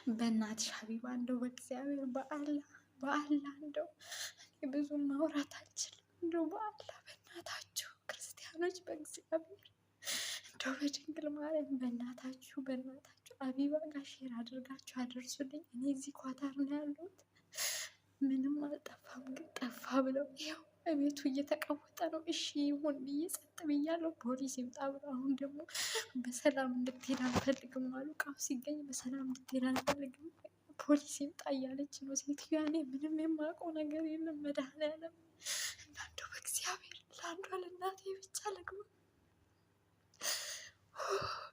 በእናትሽ ሀቢባ እንደው በእግዚአብሔር በአላህ እንደው ብዙ ማውራት አልችልም። እንደው በአላህ በእናታችሁ ክርስቲያኖች በእግዚአብሔር እንደው በድንግል ማርያም በእናታችሁ ሀቢባ ጋር ሼር አድርጋችሁ አደርሱልኝ። እኔ እዚህ ኳታር ነው ያለሁት። ምንም አልጠፋም፣ ግን ጠፋ ብለው ይኸው ቤቱ እየተቀወጠ ነው። እሺ ይሁን ብዬ ጸጥ ብያለሁ። ፖሊስ ይምጣ ብለው አሁን ደግሞ በሰላም እንድትሄድ አልፈልግም አሉ። እቃው ሲገኝ በሰላም እንድትሄድ አልፈልግም፣ ፖሊስ ይምጣ እያለች ነው ሴትዮዋ። እኔ ምንም የማውቀው ነገር የለም። መድኃኒዓለም እንዳንደው በእግዚአብሔር ለአንዷ ለእናቴ ብቻ ልግባ፣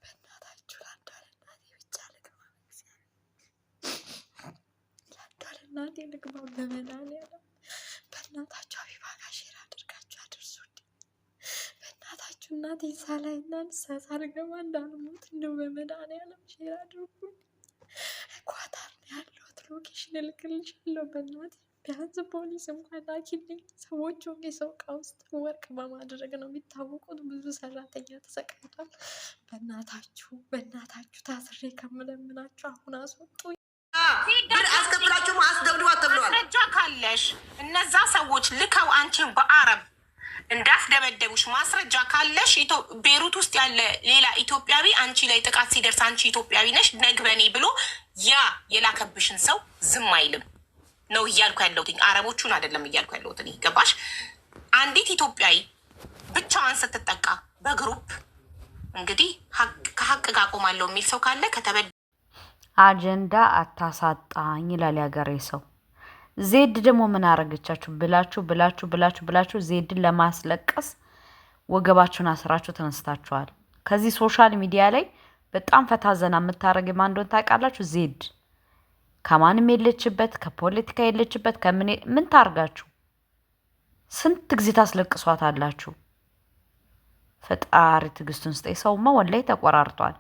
በእናታችሁ ለአንዷ ለእናቴ ብቻ ልግባ፣ ለአንዷ ለእናቴ ልግባ። በመድኃኒዓለም በእናታችሁ ሀቢባ ጋር ሼር አድርጋችሁ አድርሱልኝ። በእናታችሁ እናቴ ሳላይ እና ንስሐ ሳልገባ እንዳልሞት እንደው በመድኃኒዓለም ሼር አድርጉልኝ። ኳታር ነው ያለሁት። ሎኬሽን እልክልሻለሁ። በእናትህ ቢያንስ ፖሊስ እንኳን ላኪልኝ። ሰዎቹ የሰው እቃ ውስጥ ወርቅ በማድረግ ነው የሚታወቁት። ብዙ ሰራተኛ ተሰቃይቷል። በእናታችሁ ታስሬ ከምለምናችሁ አሁን አስወጡኝ። አስከፍላችሁ አስደብድቧት ተብለዋል። ማስረጃ ካለሽ እነዛ ሰዎች ልከው አንቺን በአረብ እንዳስደበደቡሽ ማስረጃ ካለሽ ቤሩት ውስጥ ያለ ሌላ ኢትዮጵያዊ አንቺ ላይ ጥቃት ሲደርስ አንቺ ኢትዮጵያዊ ነሽ ነግበኔ ብሎ ያ የላከብሽን ሰው ዝም አይልም ነው እያልኩ ያለሁት። አረቦቹን አይደለም እያልኩ ያለሁት። ገባሽ? አንዲት ኢትዮጵያዊ ብቻዋን ስትጠቃ በግሩፕ እንግዲህ ከሀቅ ጋር ቆማለሁ የሚል ሰው ካለ ከተበደ አጀንዳ አታሳጣኝ ይላል ያገሬ ሰው። ዜድ ደግሞ ምን አረገቻችሁ ብላችሁ ዜድን ለማስለቀስ ወገባችሁን አስራችሁ ተነስታችኋል። ከዚህ ሶሻል ሚዲያ ላይ በጣም ፈታዘና የምታረግ ማን እንደሆነ ታውቃላችሁ? ዜድ ከማንም የለችበት፣ ከፖለቲካ የለችበት፣ ምን ታርጋችሁ? ስንት ጊዜ ታስለቅሷት አላችሁ። ፈጣሪ ትዕግስቱን ስጠኝ። ሰውማ ወላሂ ተቆራርጧል።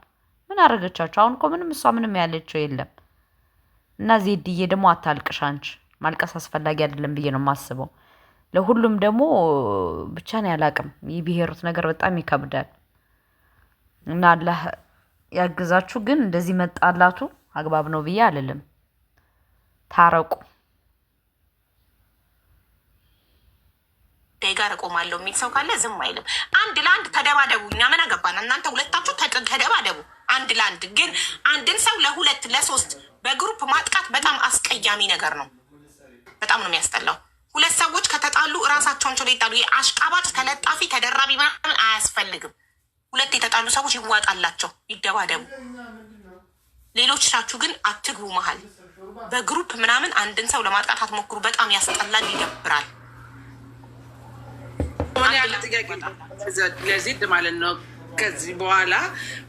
ምን አረገቻችሁ? አሁን እኮ ምንም እሷ ምንም ያለችው የለም። እና ዜድዬ ደግሞ አታልቅሽ አንቺ። ማልቀስ አስፈላጊ አይደለም ብዬ ነው የማስበው። ለሁሉም ደግሞ ብቻ ነው ያላቅም። የብሔሩት ነገር በጣም ይከብዳል እና አላህ ያግዛችሁ። ግን እንደዚህ መጣላቱ አግባብ ነው ብዬ አልልም። ታረቁ። ጋር ቆማለሁ የሚል ሰው ካለ ዝም አይልም። አንድ ለአንድ ተደባደቡ። እኛ ምን አገባን? እናንተ ሁለታችሁ ተደባደቡ አንድ ለአንድ። ግን አንድን ሰው ለሁለት ለሶስት በግሩፕ ማጥቃት በጣም አስቀያሚ ነገር ነው። በጣም ነው የሚያስጠላው። ሁለት ሰዎች ከተጣሉ እራሳቸውን ችለው ይጣሉ። የአሽቃባጭ ተለጣፊ ተደራቢ ምናምን አያስፈልግም። ሁለት የተጣሉ ሰዎች ይዋጣላቸው፣ ይደባደቡ። ሌሎቻችሁ ግን አትግቡ መሀል። በግሩፕ ምናምን አንድን ሰው ለማጥቃት አትሞክሩ። በጣም ያስጠላል፣ ይደብራል። ለዜድ ማለት ነው። ከዚህ በኋላ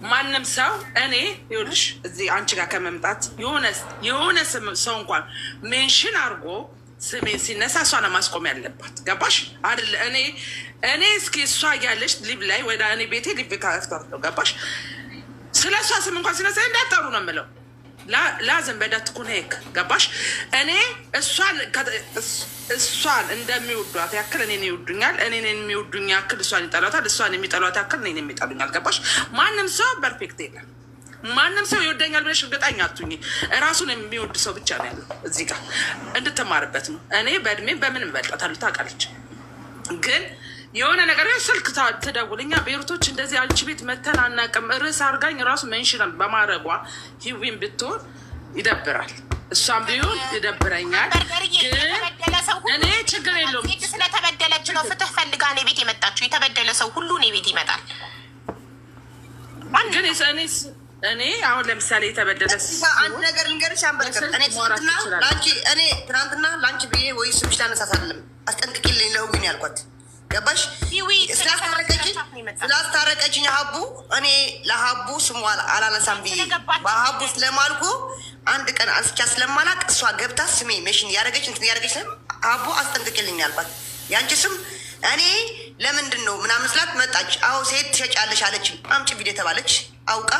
ማንም ሰው እኔ ይኸውልሽ እዚህ አንቺ ጋር ከመምጣት የሆነ ሰው እንኳን ሜንሽን አድርጎ ስሜን ሲነሳ እሷ ነው ማስቆም ያለባት። ገባሽ አይደል? እኔ እስኪ እሷ ያለች ሊብ ላይ ወደ እኔ ቤቴ ሊብ ካፍተው ገባሽ? ስለ እሷ ስም እንኳን ሲነሳ እንዳታሩ ነው የምለው። ላዘን በዳት ኩኔክ ገባሽ? እኔ እሷን እንደሚወዷት ያክል እኔን ይወዱኛል። እኔን የሚወዱኝ ያክል እሷን ይጠሏታል። እሷን የሚጠሏት ያክል እኔን የሚጠሉኛል። ገባሽ? ማንም ሰው ፐርፌክት የለም። ማንም ሰው ይወደኛል ብለሽ እርግጠኛ አትሁኚ። እራሱን የሚወድ ሰው ብቻ ነው ያለው። እዚህ ጋር እንድትማርበት ነው። እኔ በእድሜ በምን እበልጣታለሁ ታውቃለች። ግን የሆነ ነገር ስልክ ትደውል። እኛ ቤሩቶች እንደዚህ አንቺ ቤት መተን አናውቅም። ርዕስ አድርጋኝ ራሱ መንሽናል በማድረጓ ሂዊን ብትሆን ይደብራል። እሷም ቢሆን ይደብረኛል። ግን እኔ ችግር የለውም። ስለተበደለች ነው ፍትህ ፈልጋ እኔ ቤት የመጣችው። የተበደለ ሰው ሁሉ እኔ ቤት ይመጣል። ግን እኔ አሁን ለምሳሌ የተበደለ አንድ ነገር ልንገርሽ። እኔ ትናንትና ለአንቺ ብዬ ወይ ስምሽ ላነሳት አይደለም አስጠንቅቂልኝ ለውኝ ያልኳት ገባሽ? ስላስታረቀችኝ ሀቡ እኔ ለሀቡ ስሙ አላነሳም ብዬ በሀቡ ስለማልኩ አንድ ቀን አንስቻ ስለማላቅ እሷ ገብታ ስሜ ሜሽን ያደረገች እንትን ያደረገች ሀቡ አስጠንቅቂልኝ ያልኳት። ያንቺ ስም እኔ ለምንድን ነው ምናምን ስላት መጣች። አዎ ሴት ትሸጫለሽ አለች። አምጪ ቪዲዮ የተባለች አውቃ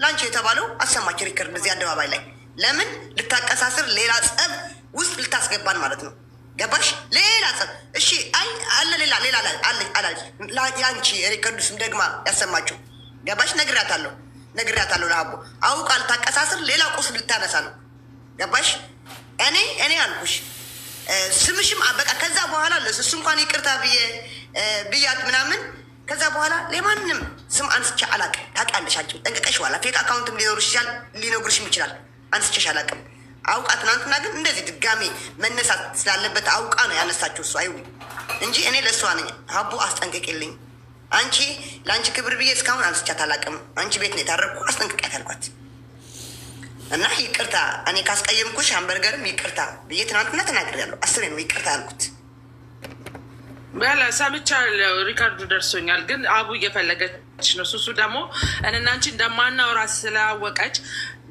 ላንቺ የተባለው አሰማች ሪከርድ እዚህ አደባባይ ላይ። ለምን ልታቀሳስር ሌላ ጸብ ውስጥ ልታስገባን ማለት ነው። ገባሽ? ሌላ ጸብ እሺ፣ አይ አለ ሌላ አለ ያንቺ ሪከርዱስም ደግማ ያሰማችው ገባሽ? ነግሬያታለሁ ለሀቡ አውቃ ልታቀሳስር ሌላ ቁስል ልታነሳ ነው። ገባሽ? እኔ አልኩሽ ስምሽም በቃ ከዛ በኋላ እሱ እንኳን ይቅርታ ብያት ምናምን ከዛ በኋላ ለማንም ስም አንስቼ አላቅም። ታውቂያለሽ አንቺ ጠንቅቀሽ ኋላ ፌክ አካውንትም ሊኖርሽም ይችላል። አንስቼሽ አላቅም። አውቃ ትናንትና ግን እንደዚህ ድጋሜ መነሳት ስላለበት አውቃ ነው ያነሳችው እሱ አይሁን እንጂ እኔ ለእሷ ነኝ። ሀቡ አስጠንቅቂልኝ፣ አንቺ ለአንቺ ክብር ብዬ እስካሁን አንስቻት አላቅም። አንቺ ቤት ነው የታረቅኩ፣ አስጠንቅቂያት አልኳት እና ይቅርታ እኔ ካስቀየምኩሽ ሃምበርገርም ይቅርታ ብዬ ትናንትና ተናግሬያለሁ። 10 ነው ይቅርታ ያልኩት። በላ ሰምቻለሁ፣ ሪካርዱ ደርሶኛል። ግን አቡ እየፈለገች ነው። ሱሱ ደግሞ እኔና አንቺ እንደማናወራ ስላወቀች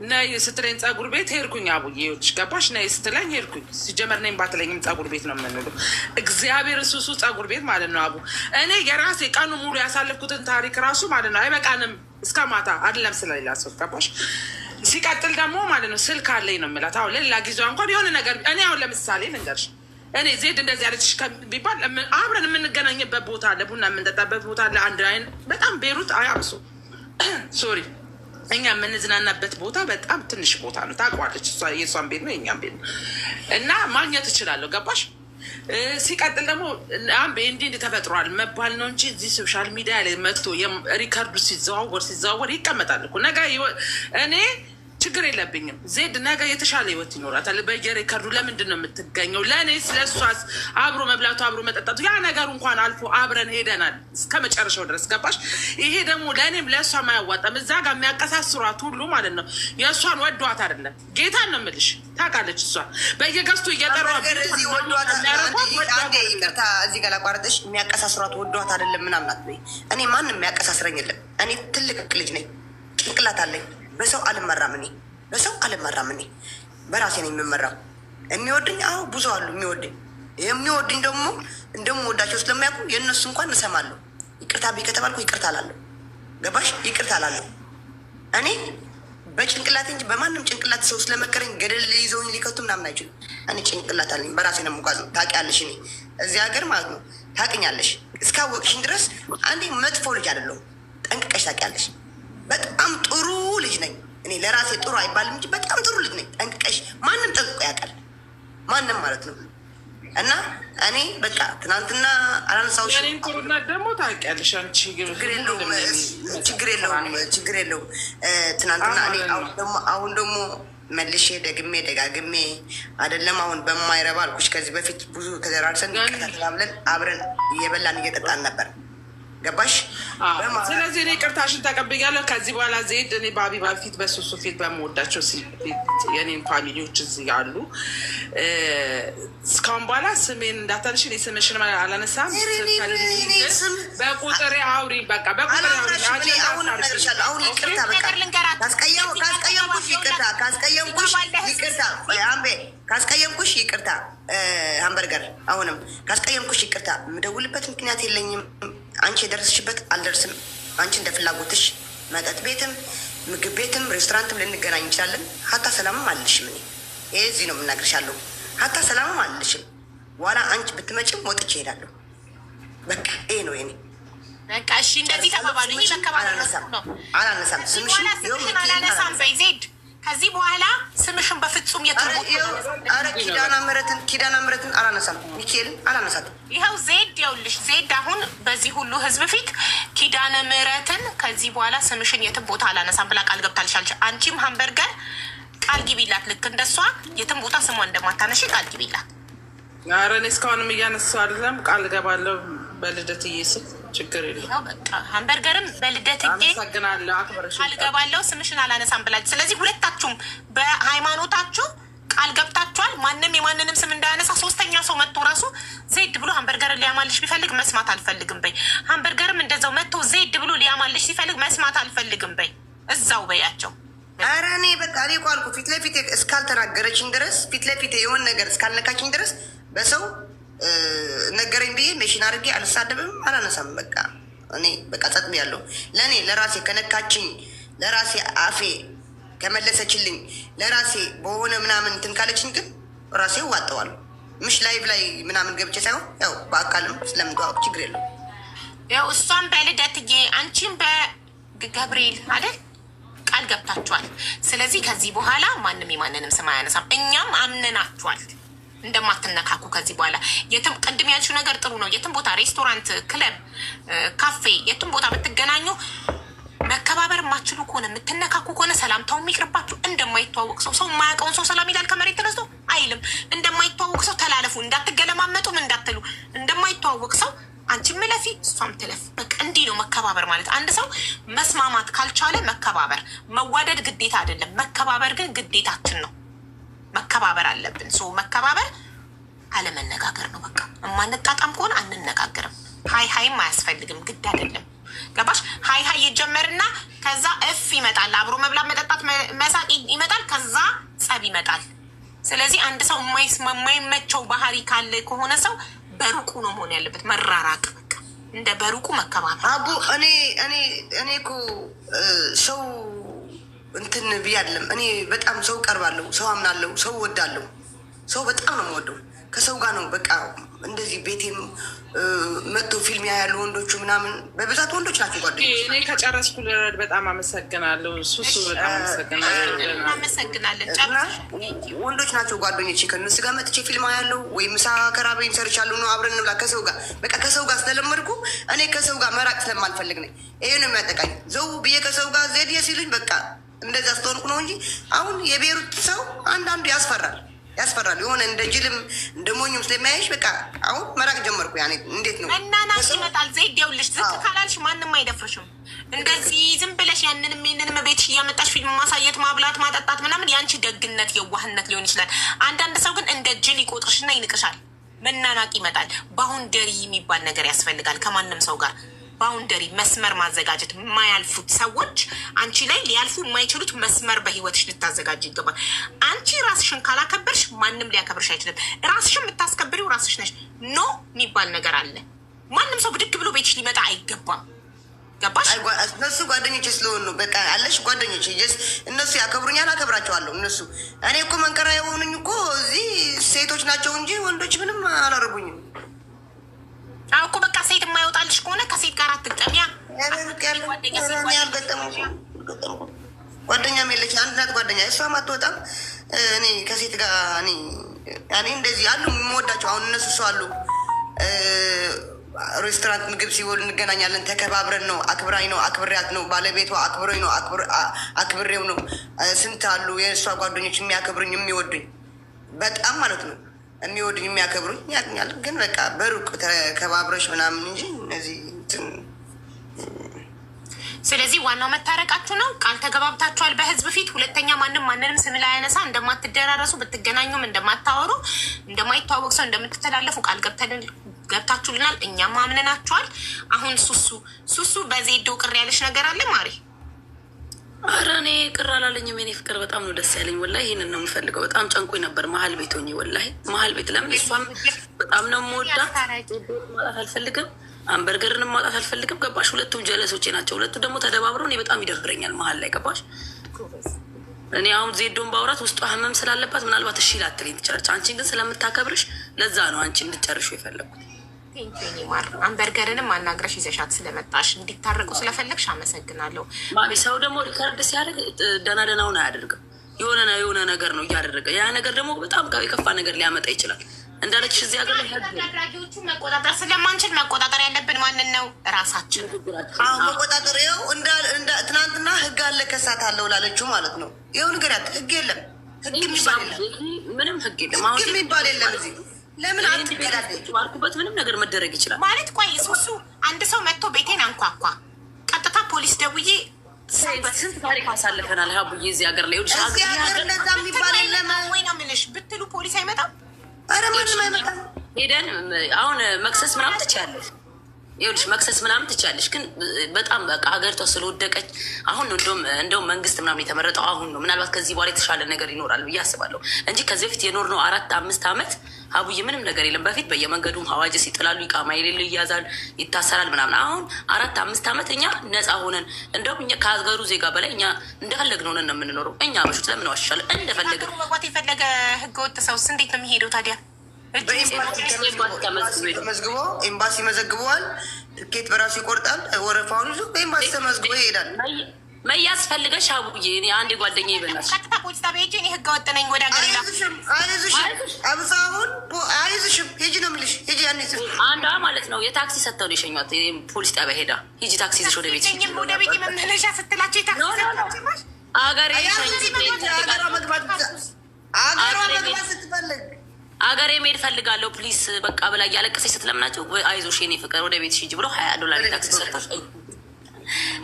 ነይ ስትለኝ ፀጉር ቤት ሄድኩኝ። አቡ ይኸውልሽ ገባሽ? ነይ ስትለኝ ሄድኩኝ። ሲጀመር ነይም ባትለኝም ፀጉር ቤት ነው የምንለው። እግዚአብሔር ሱሱ ፀጉር ቤት ማለት ነው። አቡ እኔ የራሴ ቀኑ ሙሉ ያሳለፍኩትን ታሪክ ራሱ ማለት ነው አይበቃንም እስከ ማታ አይደለም ስለሌላ ሰው ገባሽ? ሲቀጥል ደግሞ ማለት ነው ስልክ አለኝ ነው የምላት። አሁን ሌላ ጊዜዋ እንኳን የሆነ ነገር እኔ አሁን ለምሳሌ ልንገርሽ እኔ ዜድ እንደዚህ ያለችሽ ቢባል አብረን የምንገናኝበት ቦታ አለ፣ ቡና የምንጠጣበት ቦታ አለ። አንድ አይን በጣም ቤሩት አያብሱ ሶሪ እኛ የምንዝናናበት ቦታ በጣም ትንሽ ቦታ ነው። ታውቀዋለች፣ የእሷን ቤት ነው የእኛም ቤት ነው እና ማግኘት እችላለሁ። ገባሽ? ሲቀጥል ደግሞ እንዲህ ተፈጥሯል መባል ነው እንጂ እዚህ ሶሻል ሚዲያ ላይ መጥቶ ሪከርዱ ሲዘዋወር ይቀመጣል እኮ ነገ እኔ ችግር የለብኝም። ዜድ ነገ የተሻለ ህይወት ይኖራታል። በየሪከርዱ ለምንድን ነው የምትገኘው? ለእኔ ስለሷስ አብሮ መብላቱ አብሮ መጠጣቱ ያ ነገሩ እንኳን አልፎ አብረን ሄደናል እስከ መጨረሻው ድረስ ገባሽ? ይሄ ደግሞ ለእኔም ለእሷ ማያዋጣም። እዛ ጋር የሚያቀሳስሯት ሁሉ ማለት ነው የእሷን ወዷት አይደለም። ጌታን ነው የምልሽ። ታውቃለች እሷ በየገዝቱ እየጠሯ እዚህ ጋር ላቋረጥሽ። የሚያቀሳስሯት ወዷት አይደለም ምናምን አትበይ። እኔ ማንም የሚያቀሳስረኝ የለም። እኔ ትልቅ ልጅ ነኝ፣ ጭንቅላት አለኝ። በሰው አልመራም እኔ በራሴ ነው የምመራው። የሚወድኝ አዎ ብዙ አሉ የሚወድኝ ደግሞ እንደምወዳቸው ስለሚያውቁ የእነሱ እንኳን እሰማለሁ። ይቅርታ ቢ ከተባልኩ ይቅርታ አላለሁ። ገባሽ? ይቅርታ አላለሁ። እኔ በጭንቅላት እንጂ በማንም ጭንቅላት ሰው ስለመከረኝ ገደል ይዘውኝ ሊከቱ ምናምን አይችሉም። እኔ ጭንቅላት አለኝ፣ በራሴ ነው የምጓዝ ነው። ታውቂያለሽ፣ እኔ እዚህ ሀገር ማለት ነው ታውቅኛለሽ። እስካወቅሽኝ ድረስ አንዴ መጥፎ ልጅ አይደለሁም፣ ጠንቅቀሽ ታውቂያለሽ። በጣም ጥሩ ልጅ ነኝ እኔ። ለራሴ ጥሩ አይባልም እንጂ በጣም ጥሩ ልጅ ነኝ። ጠንቅቀሽ ማንም ጠንቅቆ ያውቃል፣ ማንም ማለት ነው። እና እኔ በቃ ትናንትና አላነሳሁሽ። ጥሩነት ደግሞ ታውቂያለሽ አንቺ። ችግር የለውም። ትናንትና እኔ አሁን ደግሞ መልሼ ደጋግሜ አይደለም አሁን በማይረባ አልኩሽ። ከዚህ በፊት ብዙ ተደራርሰን ብለን አብረን እየበላን እየጠጣን ነበር። ገባሽ? ስለዚህ እኔ ቅርታሽን ተቀብያለሁ። ከዚህ በኋላ ዜድ እኔ በአቢባ ፊት በሱሱ ፊት በመወዳቸው የኔን ፋሚሊዎች እዚህ አሉ። እስካሁን በኋላ ስሜን እንዳታልሽ። እኔ ስምሽን አላነሳም። በቁጥሬ አውሪ፣ በቃ በቁጥሬ አውሪ። አሁን ይቅርታ በቃ ካስቀየምኩሽ ይቅርታ ሃምበርገር፣ አሁንም ካስቀየምኩሽ ይቅርታ። የምደውልበት ምክንያት የለኝም። አንቺ የደረስሽበት አልደርስም። አንቺ እንደ ፍላጎትሽ መጠጥ ቤትም ምግብ ቤትም ሬስቶራንትም ልንገናኝ እንችላለን። ሀታ ሰላምም አልልሽም። እኔ ይሄ እዚህ ነው የምናገርሻለሁ። ሀታ ሰላምም አልልሽም። በኋላ አንቺ ብትመጭም ወጥቼ እሄዳለሁ። በቃ ይሄ ነው የኔ በቃ። እሺ እንደዚህ ተባባሉ። ይሄ መከባበር ነው። አላነሳም ስምሽን አላነሳም በይ ዜድ። ከዚህ በኋላ ስምሽን በፍጹም ኪዳነ ምሕረትን አላነሳም፣ ሚካኤልን አላነሳትም። ይኸው ዜድ ይኸውልሽ፣ ዜድ አሁን በዚህ ሁሉ ህዝብ ፊት ኪዳነ ምሕረትን ከዚህ በኋላ ስምሽን የትም ቦታ አላነሳም ብላ ቃል ገብታልሻለች። አንቺም ሃምበርገር ቃል ግቢላት፣ ልክ እንደሷ የትም ቦታ ስሟ እንደማታነሺ ቃል ግቢላት። ኧረ እኔ እስካሁንም እያነሳሁ አይደለም፣ ቃል ገባለሁ በልደትዬ ስም ችግር የለም። በቃ ሃምበርገርም በልደትዬ ቃል ገባለሁ ስምሽን አላነሳም ብላለች። ስለዚህ ሁለታችሁም በሃይማኖታችሁ ቃል ገብታችኋል። ማንም የማንንም ስም እንዳያነሳ። ሶስተኛ ሰው መጥቶ ራሱ ዜድ ብሎ ሃምበርገርን ሊያማልሽ ቢፈልግ መስማት አልፈልግም በይ። ሃምበርገርም እንደዛው መጥቶ ዜድ ብሎ ሊያማልሽ ሲፈልግ መስማት አልፈልግም በይ። እዛው በያቸው። ኧረ እኔ በቃ እኔ እኮ አልኩ ፊት ለፊት እስካልተናገረችኝ ድረስ ፊት ለፊት የሆን ነገር እስካልነካችኝ ድረስ በሰው ነገረኝ ብዬ ሜሽን አድርጌ አልሳደብም፣ አላነሳም። በቃ እኔ በቃ ጸጥ ብያለሁ። ለእኔ ለራሴ ከነካችኝ፣ ለራሴ አፌ ከመለሰችልኝ፣ ለራሴ በሆነ ምናምን እንትን ካለችኝ ግን ራሴ ዋጠዋለሁ። ምሽ ላይቭ ላይ ምናምን ገብቼ ሳይሆን ያው በአካልም ስለምንተዋወቅ ችግር የለው። ያው እሷም በልደትዬ አንቺም በገብርኤል አይደል ቃል ገብታችኋል። ስለዚህ ከዚህ በኋላ ማንም የማንንም ስም አያነሳም። እኛም አምነናችኋል እንደማትነካኩ ከዚህ በኋላ የትም። ቅድም ያልሽው ነገር ጥሩ ነው። የትም ቦታ ሬስቶራንት፣ ክለብ፣ ካፌ፣ የትም ቦታ ብትገናኙ መከባበር የማትችሉ ከሆነ የምትነካኩ ከሆነ ሰላምታው የሚቅርባችሁ። እንደማይተዋወቅ ሰው የማያውቀውን ሰው ሰላም ይላል ከመሬት ተነስቶ አይልም። እንደማይተዋወቅ ሰው ተላለፉ፣ እንዳትገለማመጡም እንዳትሉ። እንደማይተዋወቅ ሰው አንቺ ምለፊ እሷም ትለፍ። በቃ እንዲህ ነው መከባበር ማለት። አንድ ሰው መስማማት ካልቻለ መከባበር፣ መዋደድ ግዴታ አይደለም። መከባበር ግን ግዴታችን ነው። መከባበር አለብን። ሰው መከባበር አለመነጋገር ነው። በቃ የማንጣጣም ከሆነ አንነጋገርም። ሀይም አያስፈልግም፣ ግድ አይደለም። ገባሽ? ሀይ ይጀመርና ከዛ እፍ ይመጣል። አብሮ መብላት፣ መጠጣት፣ መሳቅ ይመጣል። ከዛ ጸብ ይመጣል። ስለዚህ አንድ ሰው የማይመቸው ባህሪ ካለ ከሆነ ሰው በሩቁ ነው መሆን ያለበት። መራራቅ፣ በቃ እንደ በሩቁ መከባበር። አቡ እኔ እኮ ሰው እንትን ብዬ አይደለም። እኔ በጣም ሰው ቀርባለሁ፣ ሰው አምናለሁ፣ ሰው ወዳለሁ። ሰው በጣም ነው የምወደው። ከሰው ጋር ነው በቃ እንደዚህ ቤቴም መጥቶ ፊልም ያሉ ወንዶቹ ምናምን በብዛት ወንዶች ናቸው ጓደኞች። እኔ ከጨረስኩ ልረድ። በጣም አመሰግናለሁ ሱሱ፣ በጣም አመሰግናለን። ወንዶች ናቸው ጓደኞች። ከእነሱ ጋር መጥቼ ፊልም ያለው ወይ ምሳ ከራበኝ ሰርቻለሁ ነው አብረን እንብላ። ከሰው ጋር በቃ ከሰው ጋር ስለለመድኩ እኔ ከሰው ጋር መራቅ ስለማልፈልግ ነኝ። ይሄ ነው የሚያጠቃኝ። ዘው ብዬ ከሰው ጋር ዜድ ሲሉኝ በቃ እንደዛ ስትሆንኩ ነው እንጂ አሁን የቤሩት ሰው አንዳንዱ ያስፈራል የሆነ እንደ ጅልም እንደ ሞኝም ስለሚያይሽ በቃ አሁን መራቅ ጀመርኩ። ያኔ እንዴት ነው መናናቅ ይመጣል። ዘይት ይኸውልሽ፣ ዝቅ ካላልሽ ማንም አይደፍርሽም። እንደዚህ ዝም ብለሽ ያንንም ይህንንም ቤትሽ እያመጣሽ ፊልም ማሳየት፣ ማብላት፣ ማጠጣት ምናምን ያንቺ ደግነት የዋህነት ሊሆን ይችላል። አንዳንድ ሰው ግን እንደ ጅል ይቆጥርሽና ይንቅሻል። መናናቅ ይመጣል። ባውንደሪ የሚባል ነገር ያስፈልጋል። ከማንም ሰው ጋር ባውንደሪ መስመር ማዘጋጀት። የማያልፉት ሰዎች አንቺ ላይ ሊያልፉ የማይችሉት መስመር በህይወትሽ ልታዘጋጅ ይገባል። አንቺ ራስሽን ካላከበርሽ ማንም ሊያከብርሽ አይችልም። ራስሽን የምታስከብሪው ራስሽ ነሽ። ኖ የሚባል ነገር አለ። ማንም ሰው ብድግ ብሎ ቤትሽ ሊመጣ አይገባም። ገባሽ? እነሱ ጓደኞች ስለሆኑ ነው። በቃ አለሽ ጓደኞች እነሱ ያከብሩኛል፣ አከብራቸዋለሁ። እነሱ እኔ እኮ መንከራ የሆኑኝ እኮ እዚህ ሴቶች ናቸው እንጂ ወንዶች ምንም አላደረጉኝም። እኮ በቃ ሴት የማይወጣልሽ ከሆነ ከሴት ጋር አትግጠሚያ። ጓደኛም የለች፣ አንድ ናት ጓደኛ፣ እሷም አትወጣም። እኔ ከሴት ጋር እኔ እንደዚህ አሉ የምወዳቸው አሁን እነሱ ሰው አሉ። ሬስቶራንት ምግብ ሲወል እንገናኛለን። ተከባብረን ነው፣ አክብራኝ ነው፣ አክብሬያት ነው፣ ባለቤቷ አክብሮኝ ነው፣ አክብሬው ነው። ስንት አሉ የእሷ ጓደኞች የሚያከብሩኝ የሚወዱኝ በጣም ማለት ነው የሚወዱኝ የሚያከብሩኝ ያገኛል። ግን በቃ በሩቅ ተከባብረሽ ምናምን እንጂ እነዚህ ስለዚህ ዋናው መታረቃችሁ ነው። ቃል ተገባብታችኋል በህዝብ ፊት። ሁለተኛ ማንንም ስም ላይ ያነሳ፣ እንደማትደራረሱ፣ ብትገናኙም እንደማታወሩ፣ እንደማይተዋወቅ ሰው እንደምትተላለፉ ቃል ገብታችሁልናል። እኛም አምነናችኋል። አሁን ሱሱ በዜዶ ቅር ያለሽ ነገር አለ ማሪ? ኧረ እኔ ቅር አላለኝም። የኔ ፍቅር በጣም ነው ደስ ያለኝ። ወላሂ ይህንን ነው የምፈልገው። በጣም ጨንቆኝ ነበር መሀል ቤት ሆኜ፣ ወላሂ መሀል ቤት። ለምን እሷም በጣም ነው የምወዳት፣ ማውጣት አልፈልግም፣ አንበርገርንም ማውጣት አልፈልግም። ገባሽ? ሁለቱም ጀለሶቼ ናቸው። ሁለቱ ደግሞ ተደባብረው እኔ በጣም ይደብረኛል መሀል ላይ። ገባሽ? እኔ አሁን ዜዶን ባውራት ውስጧ ህመም ስላለባት ምናልባት እሺ ላትለኝ ትችላለች። አንቺን ግን ስለምታከብርሽ ለዛ ነው አንቺ እንድጨርሹ የፈለጉት። ማር አንበርገርንም አናግረሽ ይዘሻት ስለመጣሽ እንዲታረቁ ስለፈለግሽ አመሰግናለሁ። ሰው ደግሞ ሪከርድ ሲያደርግ ደህናውን አያደርግም። የሆነ ነገር ነው እያደረገ። ያ ነገር ደግሞ በጣም የከፋ ነገር ሊያመጣ ይችላል። እንዳለችሽ እዚህ ሀገር ላይ አድራጊዎቹ መቆጣጠር ስለማንችል መቆጣጠር ያለብን ማንን ነው? ራሳችን መቆጣጠር። ይኸው ትናንትና ህግ አለ ከሳት አለው ላለችው ማለት ነው። ይኸው ነገር ያለ ህግ የለም። ህግ የሚባል የለም። ምንም ህግ የለም። ህግ የሚባል የለም እዚህ። ለምን ባልኩበት ምንም ነገር መደረግ ይችላል ማለት። ቆይ ሱሱ አንድ ሰው መጥቶ ቤቴን አንኳኳ፣ ቀጥታ ፖሊስ ደውዬ ስንት ታሪክ አሳልፈናል ሀቡዬ እዚህ ሀገር ላይ እንደዛ የሚባል የለም ወይ ነው የምልሽ። ብትሉ ፖሊስ አይመጣም። ኧረ ማንም አይመጣም። ሄደን አሁን መክሰስ ምናምን ትችያለሽ፣ ይኸውልሽ መክሰስ ምናምን ትችያለሽ። ግን በጣም በቃ ሀገሪቷ ስለወደቀች አሁን ነው እንደውም መንግስት ምናምን የተመረጠው አሁን ነው። ምናልባት ከዚህ በኋላ የተሻለ ነገር ይኖራል ብዬ አስባለሁ እንጂ ከዚህ በፊት የኖርነው 4-5 ዓመት ሀቡዬ ምንም ነገር የለም። በፊት በየመንገዱም ሀዋጅስ ይጥላሉ፣ ይቃማ የሌለው ይያዛል፣ ይታሰራል ምናምን። አሁን 4-5 ዓመት እኛ ነፃ ሆነን እንደውም እኛ ከሀገሩ ዜጋ በላይ እኛ እንደፈለግን ሆነን ነው የምንኖረው። እኛ በሹት ለምን ዋሻለን? እንደፈለግን መግባት የፈለገ ህገወጥ ሰውስ እንዴት ነው የሚሄደው ታዲያ? ተመዝግቦ ኤምባሲ መዘግበዋል። ትኬት በራሱ ይቆርጣል። ወረፋውን ይዞ በኤምባሲ ተመዝግቦ ይሄዳል። መያዝ ፈልገሽ አቡዬ፣ እኔ አንድ ጓደኛ ይበላሽ ቀጥታ ፖሊስ ጣቢያ ሂጂ። እኔ ህገ ወጥ ነኝ ወደ ሀገር አይዝሽም አብዛሁን አይዝሽም። ሂጂ ነው የምልሽ። ሂጂ አንዷ ማለት ነው የታክሲ ሰጥተው ነው የሸኟት። ፖሊስ ጣቢያ ሄዳ ሂጂ ታክሲ ይዘሽ ወደ ቤት ወደ ቤት መመለሻ ስትላቸው የታክሲ አገሬ አገሬ መሄድ ፈልጋለሁ ፕሊስ በቃ ብላ እያለቀሰች ስትለምናቸው አይዞሽ የኔ ፍቅር ወደ ቤትሽ ሂጂ ብሎ $20 ታክሲ ሰጥተው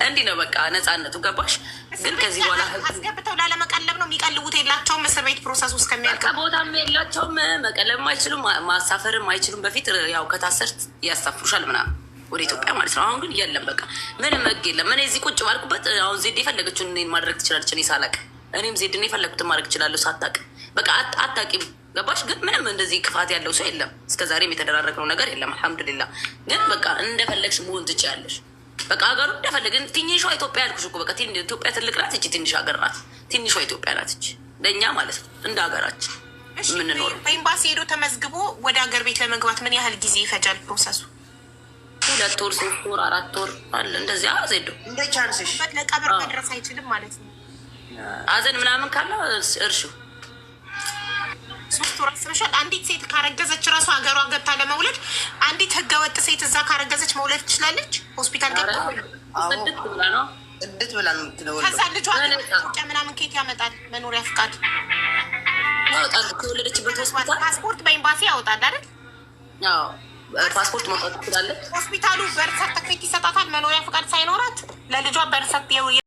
እንዲህ ነው በቃ ነፃነቱ። ገባሽ? ግን ከዚህ በኋላ አስገብተው ላለመቀለብ ነው የሚቀልቡት። የላቸውም እስር ቤት ፕሮሰስ ውስጥ ከሚያልቅ ቦታም የላቸውም። መቀለብም አይችሉም፣ ማሳፈርም አይችሉም። በፊት ያው ከታሰርት ያሳፍሩሻል ምናምን ወደ ኢትዮጵያ ማለት ነው። አሁን ግን የለም በቃ ምንም ህግ የለም። እኔ እዚህ ቁጭ ባልኩበት አሁን ዜድ የፈለገችውን እኔን ማድረግ ትችላለች፣ እኔ ሳላቅ። እኔም ዜድን የፈለግኩትን ማድረግ ትችላለሁ ሳታቅ። በቃ አታቂም። ገባሽ? ግን ምንም እንደዚህ ክፋት ያለው ሰው የለም። እስከዛሬም የተደራረግነው ነገር የለም። አልሐምዱሊላ። ግን በቃ እንደፈለግሽ መሆን ትችያለሽ። በቃ ሀገሩ እንደፈለግን ትንሿ ኢትዮጵያ ያልኩሽ እኮ በቃ ኢትዮጵያ ትልቅ ናት፣ እቺ ትንሽ ሀገር ናት። ትንሿ ኢትዮጵያ ናት እቺ ለእኛ ማለት ነው እንደ ሀገራችን የምንኖረው። በኤምባሲ ሄዶ ተመዝግቦ ወደ ሀገር ቤት ለመግባት ምን ያህል ጊዜ ይፈጃል ፕሮሰሱ? 2 ወር 3 ወር 4 ወር አለ እንደዚያ። ዜዶ እንደ ቻንስሽ ለቀብር መድረስ አይችልም ማለት ነው። ሀዘን ምናምን ካለ እርሹ 3 ወር አስበሻል? አንዲት ሴት ካረገዘች ራሱ ሀገሯ ገብታ ለመውለድ አንዲት ህገወጥ ሴት እዛ ካረገዘች መውለድ ትችላለች? ሆስፒታል ገብታ ስድት ብላ ነው እንድት ብላ ነው የምትለው። ከዛ ልጇ ምናምን ኬት ያመጣል? መኖሪያ ፍቃድ ያወጣል። ከወለደችበት ሆስፒታል ፓስፖርት በኤምባሲ ያወጣል አይደል? አዎ ፓስፖርት ማውጣት ትችላለች። ሆስፒታሉ በርዝ ሰርተፊኬት ይሰጣታል። መኖሪያ ፍቃድ ሳይኖራት ለልጇ በርዝ